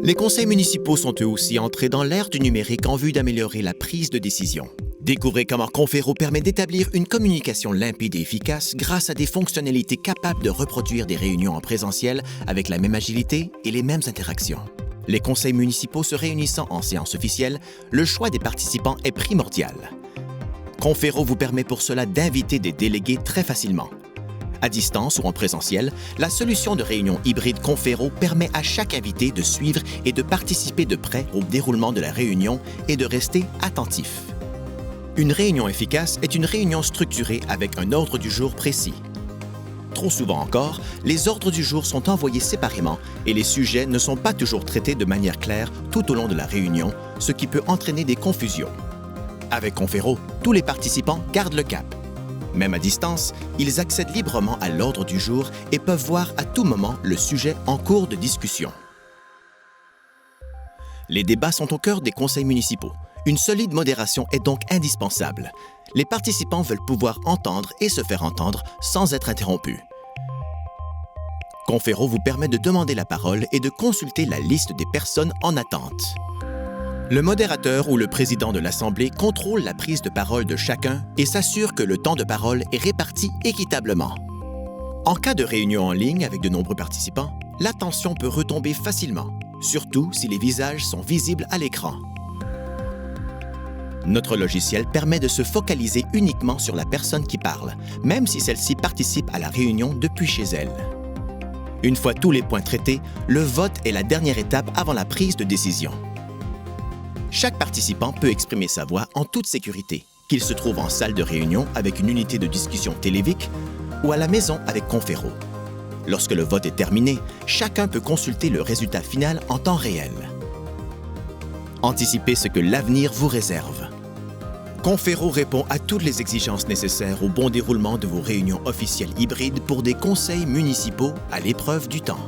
Les conseils municipaux sont eux aussi entrés dans l'ère du numérique en vue d'améliorer la prise de décision. Découvrez comment Confero permet d'établir une communication limpide et efficace grâce à des fonctionnalités capables de reproduire des réunions en présentiel avec la même agilité et les mêmes interactions. Les conseils municipaux se réunissant en séance officielle, le choix des participants est primordial. Confero vous permet pour cela d'inviter des délégués très facilement. À distance ou en présentiel, la solution de réunion hybride Confero permet à chaque invité de suivre et de participer de près au déroulement de la réunion et de rester attentif. Une réunion efficace est une réunion structurée avec un ordre du jour précis. Trop souvent encore, les ordres du jour sont envoyés séparément et les sujets ne sont pas toujours traités de manière claire tout au long de la réunion, ce qui peut entraîner des confusions. Avec Confero, tous les participants gardent le cap. Même à distance, ils accèdent librement à l'ordre du jour et peuvent voir à tout moment le sujet en cours de discussion. Les débats sont au cœur des conseils municipaux. Une solide modération est donc indispensable. Les participants veulent pouvoir entendre et se faire entendre sans être interrompus. Confero vous permet de demander la parole et de consulter la liste des personnes en attente. Le modérateur ou le président de l'Assemblée contrôle la prise de parole de chacun et s'assure que le temps de parole est réparti équitablement. En cas de réunion en ligne avec de nombreux participants, l'attention peut retomber facilement, surtout si les visages sont visibles à l'écran. Notre logiciel permet de se focaliser uniquement sur la personne qui parle, même si celle-ci participe à la réunion depuis chez elle. Une fois tous les points traités, le vote est la dernière étape avant la prise de décision. Chaque participant peut exprimer sa voix en toute sécurité, qu'il se trouve en salle de réunion avec une unité de discussion Télévic ou à la maison avec Confero. Lorsque le vote est terminé, chacun peut consulter le résultat final en temps réel. Anticipez ce que l'avenir vous réserve. Confero répond à toutes les exigences nécessaires au bon déroulement de vos réunions officielles hybrides pour des conseils municipaux à l'épreuve du temps.